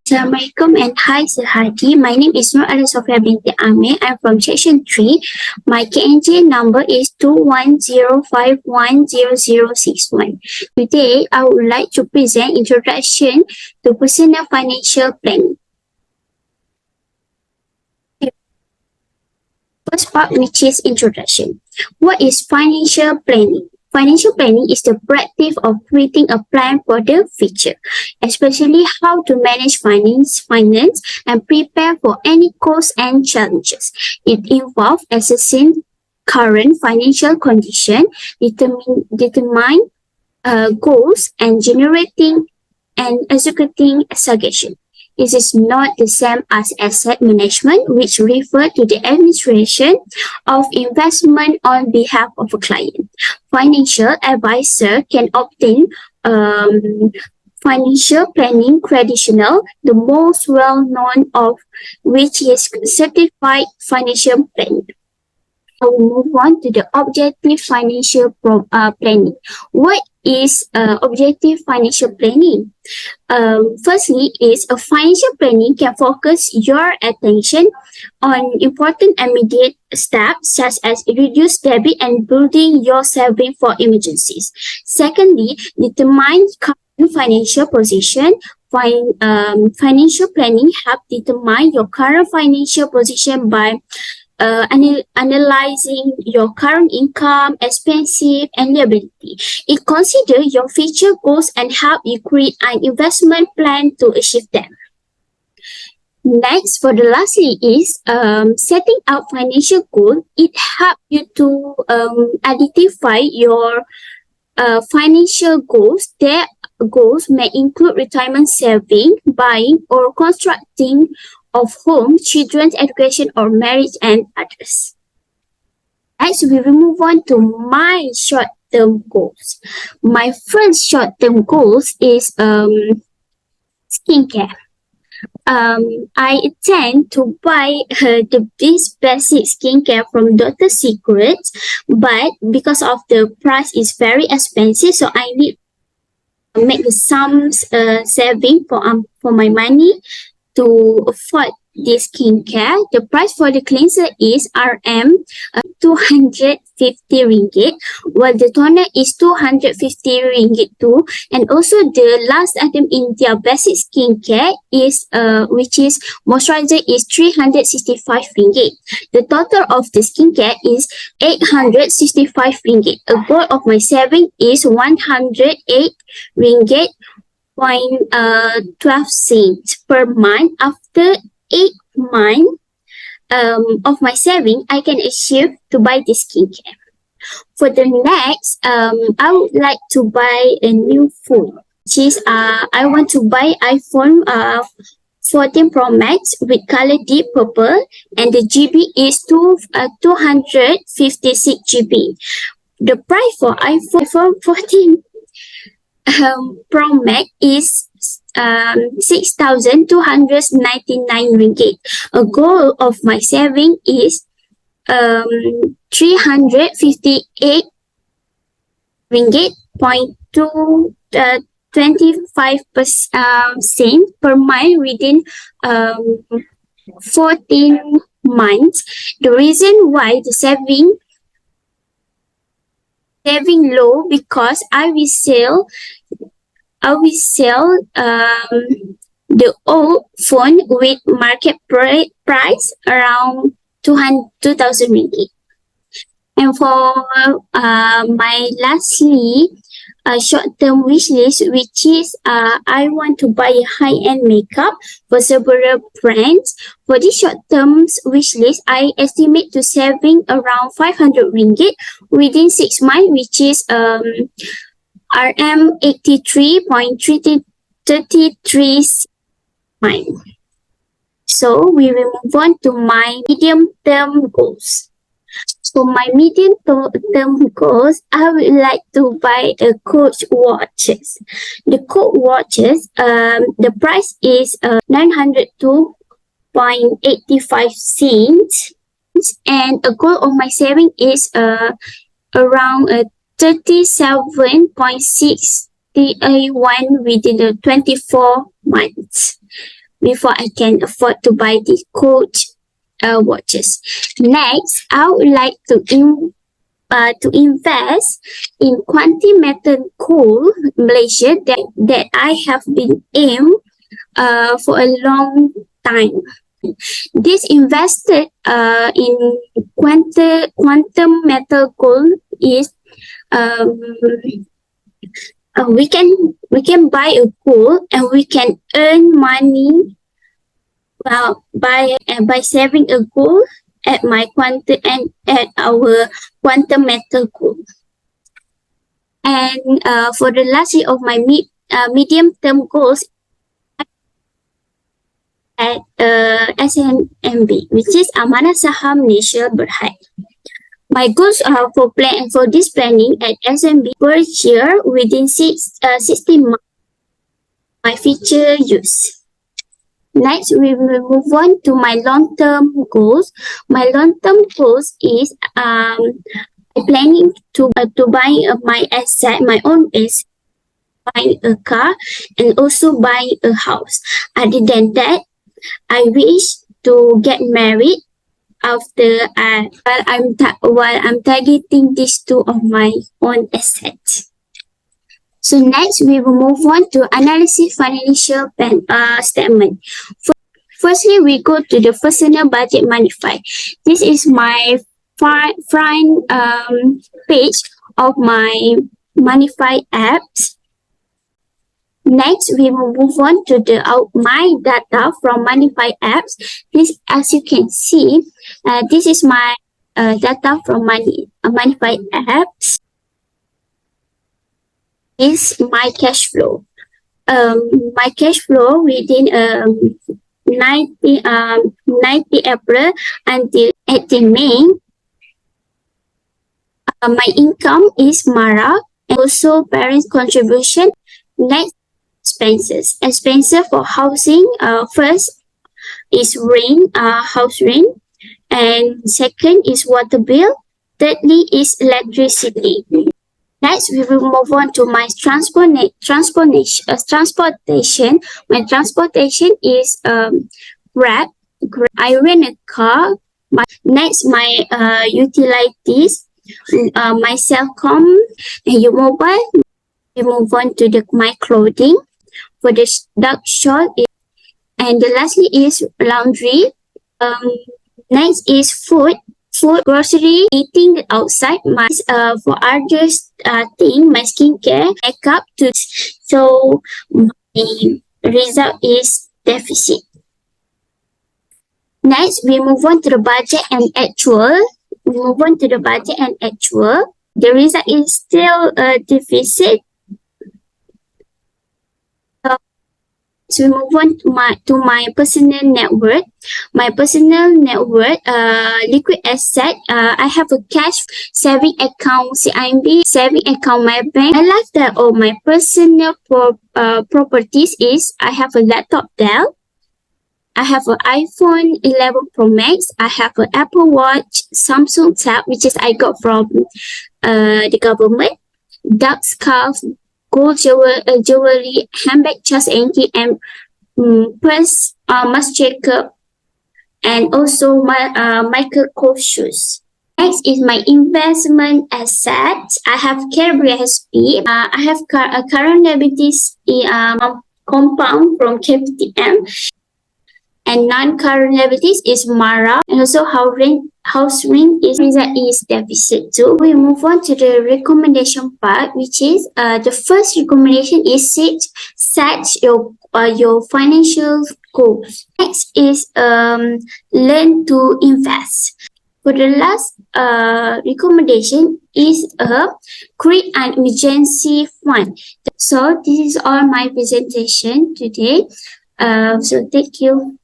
Assalamualaikum and hi Sehati. My name is Nur Ali Sofia binti Amir. I'm from section 3. My KNJ number is 2105100061. Today, I would like to present introduction to personal financial planning. First part, which is introduction. What is financial planning? Financial planning is the practice of creating a plan for the future, especially how to manage finance and prepare for any costs and challenges. It involves assessing current financial condition, determine goals, and generating and executing suggestions. It is not the same as asset management, which refers to the administration of investment on behalf of a client. Financial advisor can obtain financial planning credential, the most well-known of which is certified financial planning. I will move on to the objective financial planning. What is objective financial planning? Firstly, is a financial planning can focus your attention on important immediate steps such as reduce debt and building your saving for emergencies. Secondly, determine current financial position. Financial planning help determine your current financial position by analyzing your current income, expenses, and liability. It considers your future goals and help you create an investment plan to achieve them. Next, for the lastly is setting out financial goals. It helps you to identify your financial goals. Their goals may include retirement saving, buying, or constructing of home, children's education, or marriage, and others. Next, we will move on to my short-term goals. My first short-term goals is skincare. I intend to buy this basic skincare from Dr. Secret, but because of the price is very expensive, so I need to make some saving for my money to afford this skincare. The price for the cleanser is RM 250 ringgit, while the toner is 250 ringgit too. And also the last item in their basic skincare is which is moisturizer is 365 ringgit. The total of the skincare is 865 ringgit. A goal of my saving is 108 ringgit 12 cents per month. After 8 months of my saving, I can achieve to buy this skincare. For the next, I would like to buy a new phone, which is I want to buy iPhone 14 Pro Max with color deep purple, and the GB is 256 GB. The price for iPhone 14 Pro Max is 6,299 ringgit. A goal of my saving is 358 ringgit 25% per month within 14 months. The reason why the saving low because I will sell the old phone with market price around 2,000 ringgit. And for my lastly short-term wish list, which is I want to buy a high-end makeup for several brands. For this short-term wish list, I estimate to saving around 500 ringgit within 6 months, which is RM 83.33 months. So we will move on to my medium-term goals. So my medium-term goals, I would like to buy a Coach watches. The Coach watches, the price is 902.85 cents, and a goal of my saving is around 37.61 within the 24 months. before I can afford to buy the Coach watches. Next, I would like to invest in Quanti Metal Coal Malaysia that I have been aimed for a long time. This invested in quantum metal gold is um, we can buy a gold and we can earn money by saving a gold at my quantum and at our quantum metal gold. And for the last year of my medium term goals at SNMB, which is Amanah Saham Malaysia Berhad. My goals are for this planning at SMB per year within 60 months my future use. Next, we will move on to my long-term goals. My long-term goals is planning to buy my own asset, buying a car, and also buying a house. Other than that, I wish to get married after while I'm targeting these two of my own assets. So next, we will move on to analysis financial statement. Firstly, we go to the personal budget Monify. This is my front page of my Monify apps. Next, we will move on to my data from Monify apps. This, as you can see, this is my data from Monify apps. Is my cash flow. My cash flow within 90 April until 18 May. My income is Mara and also parents' contribution. Next, expenses for housing. First is house rent, and second is water bill. Thirdly is electricity. Next, we will move on to my transportation. My transportation is Grab. I rent a car. Next, my utilities, my Cellcom, and your mobile. We move on to my clothing. For the dark short, and lastly is laundry. Next is food, grocery, eating outside. My for others thing, my skincare, makeup. So my result is deficit. Next, we move on to the budget and actual. The result is still a deficit. So we move on to my personal net worth. My personal net worth, liquid asset. I have a cash saving account, CIMB saving account, my bank. I like that. All my personal properties is I have a laptop Dell. I have an iPhone 11 Pro Max. I have an Apple Watch, Samsung Tab, which is I got from the government. Dark scarf, gold jewelry, handbag, chest anki, and purse, must checker, and also my Michael Kors shoes. Next is my investment assets. I have Cadbury SP. I have current liabilities compound from KPTM. And non-current liabilities is Mara, and also house rent is deficit too. We move on to the recommendation part, which is the first recommendation is set your financial goals. Next is learn to invest. For the last recommendation is create an emergency fund. So this is all my presentation today. So thank you.